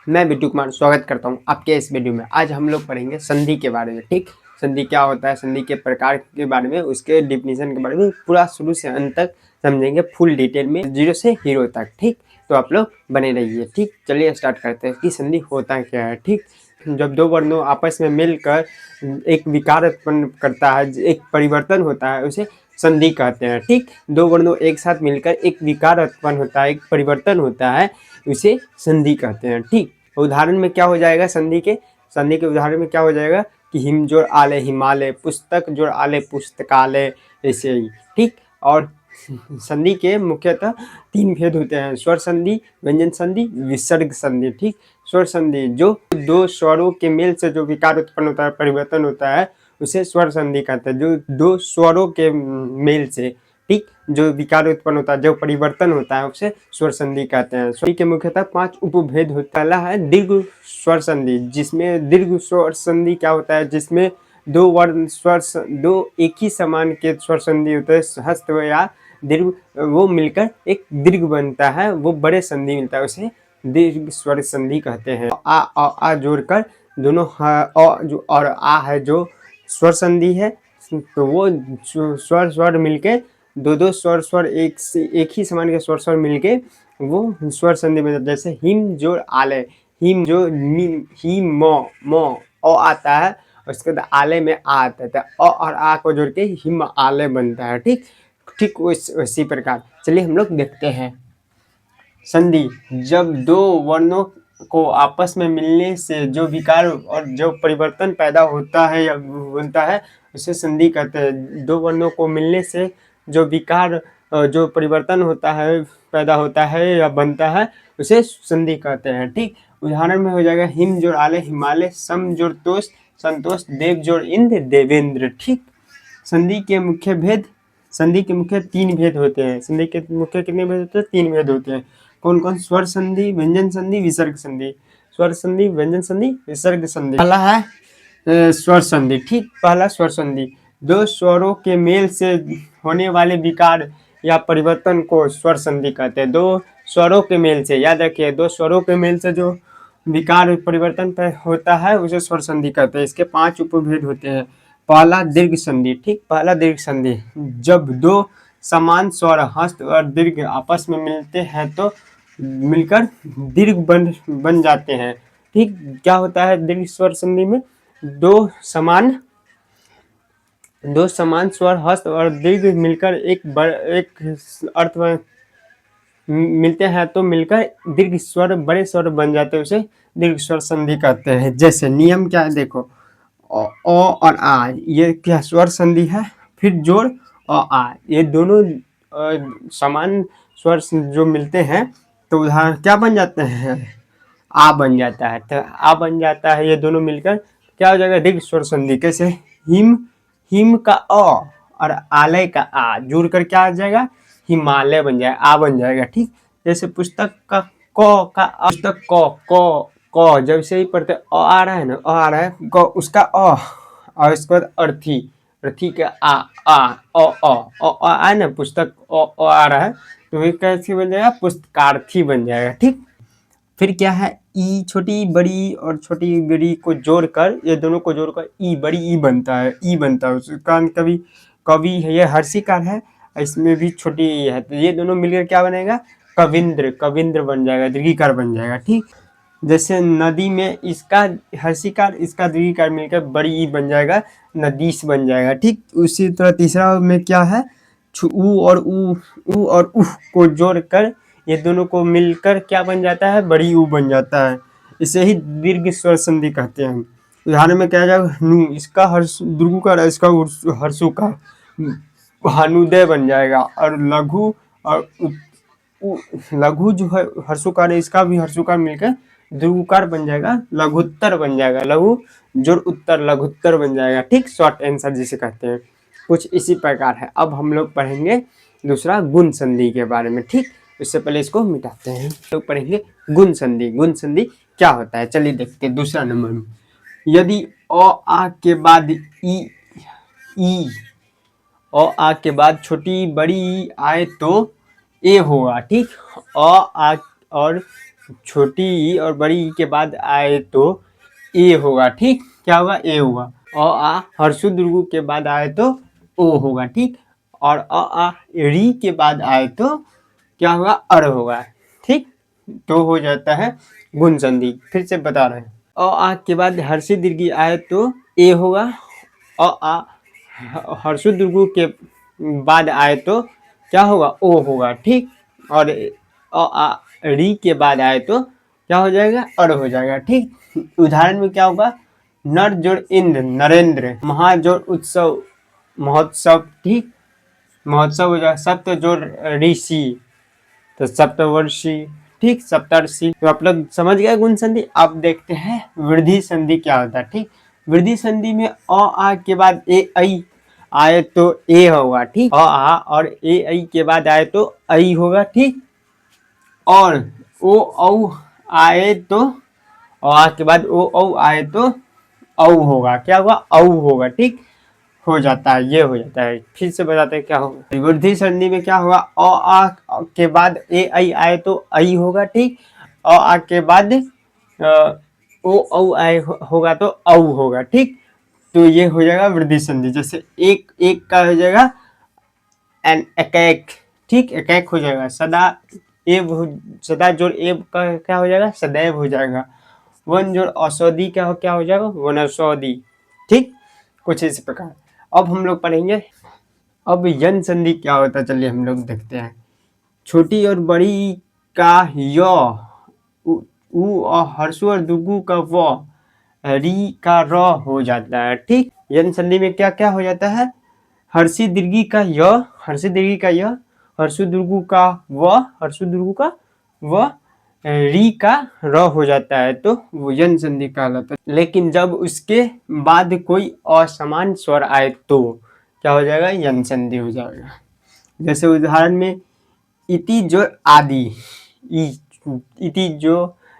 मैं बिट्टू कुमार स्वागत करता हूं आपके इस वीडियो में। आज हम लोग पढ़ेंगे संधि के बारे में। ठीक, संधि क्या होता है, संधि के प्रकार के बारे में, उसके डिफिनीशन के बारे में पूरा शुरू से अंत तक समझेंगे, फुल डिटेल में, जीरो से हीरो तक। ठीक, तो आप लोग बने रहिए। ठीक, चलिए स्टार्ट करते हैं कि संधि होता क्या है। ठीक, जब दो वर्णों आपस में मिलकर एक विकार उत्पन्न करता है, एक परिवर्तन होता है, उसे संधि कहते हैं। ठीक, दो वर्णों एक साथ मिलकर एक विकार उत्पन्न होता है, एक परिवर्तन होता है, उसे संधि कहते हैं। ठीक, उदाहरण में क्या हो जाएगा, संधि के उदाहरण में क्या हो जाएगा कि हिम जोड़ आले हिमालय, पुस्तक जोड़ आले पुस्तकालय, ऐसे ही। ठीक, और संधि के मुख्यतः तीन भेद होते हैं: स्वर संधि, व्यंजन संधि, विसर्ग संधि। ठीक, स्वर संधि जो दो स्वरों के मेल से जो विकार उत्पन्न होता है, परिवर्तन होता है, उसे स्वर संधि कहते हैं। जो दो स्वरों के मेल से, ठीक, जो विकार उत्पन्न होता है, जो परिवर्तन होता है, उसे स्वर संधि कहते हैं। स्वर के मुख्यतः 5 उपभेद होता है। पहला है दीर्घ स्वर संधि, जिसमें दीर्घ स्वर संधि क्या होता है, जिसमें दो वर्ण स्वर, दो एक ही समान के स्वर संधि होते हैं, हस्त या दीर्घ, वो मिलकर एक दीर्घ बनता है, वो बड़े संधि मिलता है, उसे दीर्घ स्वर संधि कहते हैं। आ जोड़कर दोनों जो और आ है जो स्वर संधि है, तो वो स्वर मिलके दो स्वर एक ही समान के स्वर मिलके वो स्वर संधि में, जैसे हिम जोड़ आले, हिम जो ही मो ओ आता है, उसके बाद आले में आ आता है, तो और आ को जोड़ के हिम आले बनता है। ठीक, ठीक उसी प्रकार चलिए हम लोग देखते हैं। संधि, जब दो वर्णों को आपस में मिलने से जो विकार और जो परिवर्तन पैदा होता है या बनता है, उसे संधि कहते हैं। दो वर्णों को मिलने से जो विकार, जो परिवर्तन होता है, पैदा होता है या बनता है, उसे संधि कहते हैं। ठीक, उदाहरण में हो जाएगा हिम जोड़ आले हिमालय, सम जोड़ तोष संतोष, देव जोड़ इंद्र देवेंद्र। ठीक, संधि के मुख्य भेद, संधि के मुख्य 3 भेद होते हैं। संधि के मुख्य कितने भेद होते हैं? 3 भेद होते हैं। कौन कौन? स्वर संधि, व्यंजन संधि, विसर्ग संधि। स्वर संधि, व्यंजन संधि, विसर्ग संधि। पहला है स्वर संधि। ठीक, पहला स्वर संधि, दो स्वरों के मेल से होने वाले विकार या परिवर्तन को स्वर संधि कहते हैं। दो स्वरों के मेल से, याद रखिए, दो स्वरों के मेल से जो विकार परिवर्तन होता है, उसे स्वर संधि कहते हैं। इसके 5 उपभेद होते हैं। पहला दीर्घ संधि। ठीक, पहला दीर्घ संधि, जब दो समान स्वर हस्त और दीर्घ आपस में मिलते हैं तो मिलकर दीर्घ बन जाते हैं। ठीक, क्या होता है दीर्घ स्वर संधि में? दो समान स्वर हस्त और दीर्घ मिलकर एक अर्थ में मिलते हैं तो मिलकर दीर्घ स्वर, बड़े स्वर बन जाते हैं, उसे दीर्घ स्वर संधि कहते हैं। जैसे नियम क्या है देखो, ओ और आ, ये क्या स्वर संधि है। फिर जोड़ आ, ये दोनों समान स्वर जो मिलते हैं तो उदाहरण क्या बन जाते हैं? आ बन जाता है। तो आ बन जाता है, ये दोनों मिलकर क्या हो जाएगा? दीर्घ स्वर संधि। कैसे? हिम, हिम का अ और आलय का आ जुड़कर क्या आ जाएगा? हिमालय बन जाएगा, आ बन जाएगा। ठीक, जैसे पुस्तक का क का पुस्तक क जब से ही पढ़ते अ आ रहा है ना, अ आ रहा है, क उसका अ, और इसके बाद अर्थी, अर्थी का आ ना, पुस्तक अ आ रहा है, तो ये कैसे बन जाएगा? पुस्तकार्थी बन जाएगा। ठीक, फिर क्या है? ई, छोटी बड़ी और छोटी बड़ी को जोड़कर, ये दोनों को जोड़कर ई, बड़ी ई बनता है, ई बनता है। उसका कभी कवि है, ये हर्षिकार है, इसमें भी छोटी ई है, तो ये दोनों मिलकर क्या बनेगा? कविंद्र, कविंद्र बन जाएगा, दीर्घिकार बन जाएगा। ठीक, जैसे नदी में इसका हर्षिकार, इसका दीर्घिकार मिलकर बड़ी ई बन जाएगा, नदीश बन जाएगा। ठीक, उसी तरह तीसरा में क्या है? ऊ और ऊ और उह को जोड़कर ये दोनों को मिलकर क्या बन जाता है? बड़ी ऊ बन जाता है। इसे ही दीर्घ स्वर संधि कहते हैं। उदाहरण में क्या जाएगा? नु, इसका हर्ष दीर्घकार, इसका हर्षुकार, भानुदय बन जाएगा। और लघु और लघु जो है हर्षुकार है, इसका भी हर्षुकार मिलकर दीर्घकार बन जाएगा, लघुत्तर बन जाएगा। लघु जोड़ उत्तर, लघुत्तर बन जाएगा। ठीक, शॉर्ट आंसर जिसे कहते हैं, कुछ इसी प्रकार है। अब हम लोग पढ़ेंगे दूसरा गुण संधि के बारे में। ठीक, उससे पहले इसको मिटाते हैं। लोग पढ़ेंगे गुण संधि। गुण संधि क्या होता है, चलिए देखते हैं। दूसरा नंबर में, यदि अ आ के बाद ई अ आ के बाद छोटी बड़ी आए तो ए होगा। ठीक, अ आ और छोटी ई और बड़ी ई के बाद आए तो ए होगा, ठीक। क्या होगा? ए होगा। अ आ हर्षु दुर्गु के बाद आए तो ओ होगा, ठीक। और अ आ री के बाद आए तो क्या होगा? अर होगा, ठीक। तो हो जाता है गुण संधि। फिर से बता रहे हैं, अ आ के बाद हर्षि दीर्घी आए तो ए होगा। अ आ हर्षु दीर्घु के बाद आए तो क्या होगा? ओ होगा, ठीक। और अ आ री के बाद आए तो क्या हो जाएगा? अर हो जाएगा, ठीक। उदाहरण में क्या होगा? नर जोड़ इंद्र नरेंद्र, महा जोड़ उत्सव महोत्सव, ठीक। महोत्सव हो जाएगा। सप्त जोड़ ऋषि तो सप्तवर्षी, ठीक। सप्तर्षि। तो आप लोग समझ गए गुण संधि। अब देखते हैं वृद्धि संधि क्या होता है, ठीक। वृद्धि संधि में अ आ के बाद ए ऐ आए तो ए होगा, ठीक। अ आ और ए ऐ के बाद आए तो ऐ होगा, ठीक। और ओ औ आए तो आ के बाद ओ औ आए तो औ होगा। क्या होगा? औ होगा, ठीक। हो जाता है, ये हो जाता है। फिर से बताते हैं क्या होगा। वृद्धि संधि में क्या होगा? अ आ के बाद ए ऐ आए तो ऐ होगा, ठीक। अ आ के बाद ओ औ आए होगा तो औ होगा, ठीक। तो ये हो जाएगा वृद्धि संधि। जैसे एक एक का हो जाएगा एन एकैक, ठीक। एकैक हो जाएगा। सदा सदा जोड़ एब का क्या हो जाएगा? सदैव हो जाएगा। वन जोड़ औषधि क्या हो जाएगा? वनौषधि, ठीक। कुछ इस प्रकार। अब हम लोग पढ़ेंगे अब यन संधि क्या होता है, चलिए हम लोग देखते हैं। छोटी और बड़ी का य, उ और हर्षु और दुगु का व, री का र हो जाता है, ठीक। यन संधि में क्या क्या हो जाता है? हर्षि दीर्घी का य, हर्षि दीर्घी का य, हर्षु दुर्गु का व, हर्षु दुर्गु का व, री का र हो जाता है तो वो यन संधि कहलाता है। लेकिन जब उसके बाद कोई असमान स्वर आए तो क्या हो जाएगा? यन संधि हो जाएगा। जैसे उदाहरण में इति जो आदि,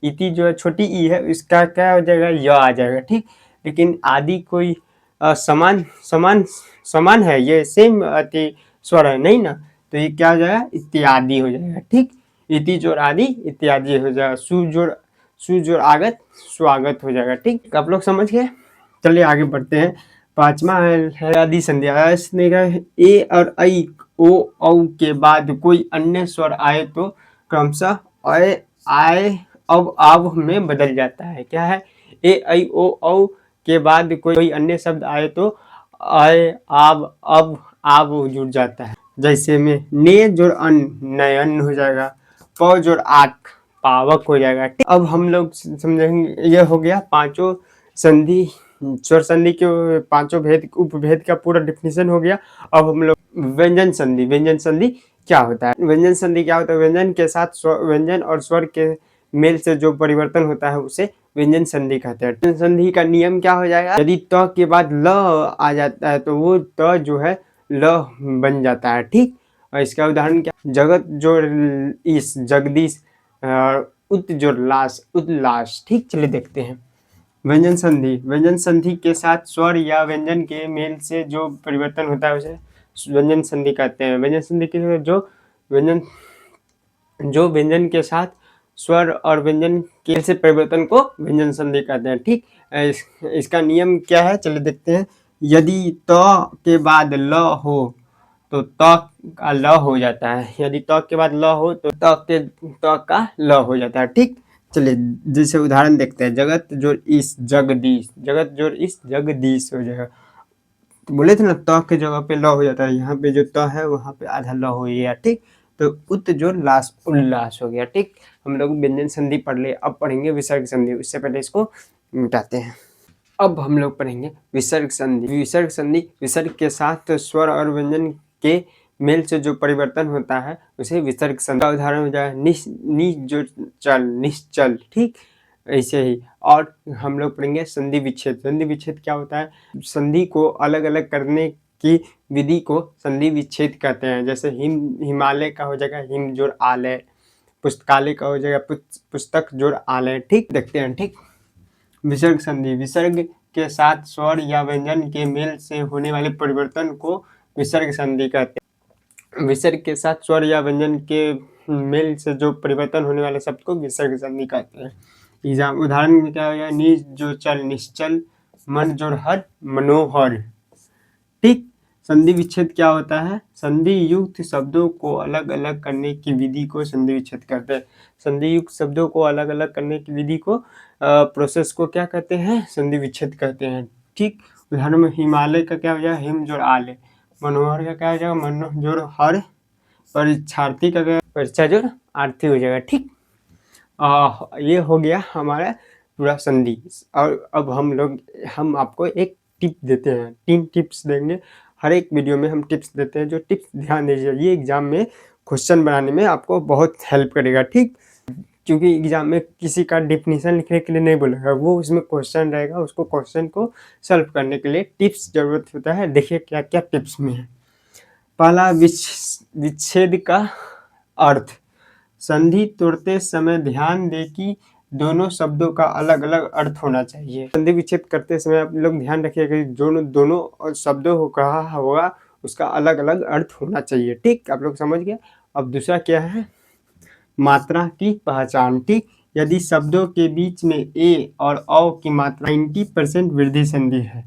इति जो छोटी ई है इसका क्या हो जाएगा? य आ जाएगा, ठीक। लेकिन आदि कोई समान समान समान है, ये सेम अति स्वर है नहीं ना, तो ये क्या हो जाएगा? इत्यादि हो जाएगा, ठीक। इति जोड़ आदि इत्यादि हो जाएगा। सु जोड़ आगत स्वागत हो जाएगा, ठीक। आप लोग समझ गए। चलिए आगे बढ़ते हैं। पांचवा है आदि संधि। ए और ऐ ओ औ के बाद कोई अन्य स्वर आए तो क्रमशः अय आय अब आव में बदल जाता है। क्या है? ए ऐ ओ औ के बाद कोई अन्य शब्द आए तो अय आव अब आव जुड़ जाता है। जैसे में ने जोड़ अन नयन हो जाएगा। प जोड़ आक पावक हो जाएगा। अब हम लोग समझेंगे, ये हो गया पांचों संधि, स्वर संधि के पांचों भेद उपभेद का पूरा डिफिनेशन हो गया। अब हम लोग व्यंजन संधि। व्यंजन संधि क्या होता है? व्यंजन संधि क्या होता है? व्यंजन के साथ व्यंजन और स्वर के मेल से जो परिवर्तन होता है उसे व्यंजन संधि कहते हैं। व्यंजन संधि का नियम क्या हो जाएगा? यदि त के बाद ल आ जाता है तो वो त जो है ल बन जाता है, ठीक। और इसका उदाहरण क्या? जगत जोड़ इस जगदीश, उत जोड़ लाश उल्लास, ठीक। चलिए देखते हैं व्यंजन संधि। व्यंजन संधि के साथ स्वर या व्यंजन के मेल से जो परिवर्तन होता है उसे व्यंजन संधि कहते हैं। व्यंजन संधि के जो व्यंजन के साथ स्वर और व्यंजन के से परिवर्तन को व्यंजन संधि कहते हैं, ठीक। इसका नियम क्या है? चलिए देखते हैं। यदि त के बाद ल हो तो त का ल हो जाता है। यदि त के बाद ल हो तो त का ल हो जाता है, ठीक। चलिए जैसे उदाहरण देखते हैं। जगत जोड़ इस जगदीश, जगत जोड़ इस जगदीश हो जाएगा। तो बोले थे ना त के जगह पे ल हो जाता है, यहाँ पे जो त है वहाँ पे आधा ल हो गया, ठीक। तो उत जोड़ लाश उल्लास हो गया, ठीक। हम लोग व्यंजन संधि पढ़ लिए। अब पढ़ेंगे विसर्ग संधि। उससे पहले इसको मिटाते हैं। अब हम लोग पढ़ेंगे विसर्ग संधि। विसर्ग संधि विसर्ग के साथ स्वर और व्यंजन के मेल से जो परिवर्तन होता है उसे विसर्ग संधि का उदाहरण हो जाए निश्चल, ठीक। ऐसे ही और हम लोग पढ़ेंगे संधि विच्छेद। संधि विच्छेद क्या होता है? संधि को अलग अलग करने की विधि को संधि विच्छेद कहते हैं। जैसे हिमालय का हो जाएगा हिम जोड़ आलय, पुस्तकालय का हो जाएगा पुस्तक जोड़ आलय, ठीक। देखते हैं, ठीक। विसर्ग संधि विसर्ग के साथ स्वर या व्यंजन के मेल से होने वाले परिवर्तन को विसर्ग संधि कहते हैं। विसर्ग के साथ स्वर या व्यंजन के मेल से जो परिवर्तन होने वाले शब्द को विसर्ग संधि कहते हैं। एग्जाम उदाहरण में क्या हो गया, निज जो चल निश्चल, मन जोड़ हर मनोहर। ठीक। संधि विच्छेद क्या होता है, संधि युक्त शब्दों को अलग अलग करने की विधि को संधि विच्छेद कहते हैं। संधि युक्त शब्दों को अलग अलग करने की विधि को प्रोसेस को क्या कहते हैं, संधि विच्छेद कहते हैं। ठीक। उदाहरण में हिमालय का क्या हो जाएगा, हिम जोड़ आले। मनोहर का क्या हो जाएगा, मनो जोड़ हर। परीक्षार्थी का क्या, परीक्षा जोड़ आरती हो जाएगा। ठीक। ये हो गया हमारा पूरा संधि। और अब हम आपको एक टिप देते हैं, 3 टिप्स देंगे। हर एक वीडियो में हम टिप्स देते हैं, जो टिप्स ध्यान दीजिए, ये एग्जाम में क्वेश्चन बनाने में आपको बहुत हेल्प करेगा। ठीक। क्योंकि एग्जाम में किसी का डिफिनीशन लिखने के लिए नहीं बोलेगा, वो उसमें क्वेश्चन रहेगा, उसको क्वेश्चन को सॉल्व करने के लिए टिप्स जरूरत होता है। देखिए क्या क्या टिप्स में है। पहला, विच्छेद का अर्थ। संधि तोड़ते समय ध्यान दें कि दोनों शब्दों का अलग अलग अर्थ होना चाहिए। संधि विच्छेद करते समय आप लोग ध्यान रखिएगा कि जो दोनों शब्दों को कहा होगा उसका अलग अलग अर्थ होना चाहिए। ठीक, आप लोग समझ गए। अब दूसरा क्या है, मात्रा की पहचान। ठीक, यदि शब्दों के बीच में ए और औ की मात्रा 90% वृद्धि संधि है।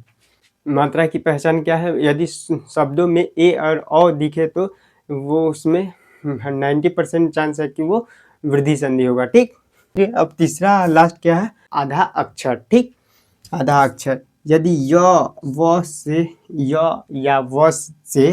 मात्रा की पहचान क्या है, यदि शब्दों में ए और औ दिखे तो वो उसमें 90% चांस है कि वो वृद्धि संधि होगा। ठीक। अब तीसरा लास्ट क्या है, आधा अक्षर। ठीक, आधा अक्षर, यदि य व से य या व से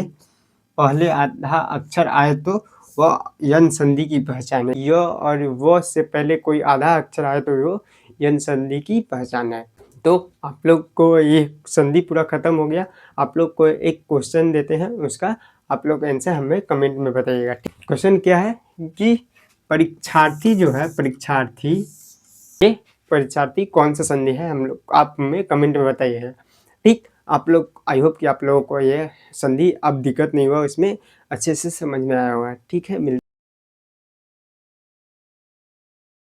पहले आधा अक्षर आए तो वह यन संधि की पहचान है। य और व से पहले कोई आधा अक्षर आए तो वो यन संधि की पहचान है। तो आप लोग को ये संधि पूरा खत्म हो गया। आप लोग को एक क्वेश्चन देते हैं, उसका आप लोग आंसर हमें कमेंट में बताइएगा। क्वेश्चन क्या है कि परीक्षार्थी जो है, परीक्षार्थी कौन सा संधि है, हम लोग आप हमें कमेंट में बताइएगा। ठीक, आप लोग, आई होप कि आप लोगों को ये संधि अब दिक्कत नहीं हुआ, इसमें अच्छे से समझ में आया होगा। ठीक है,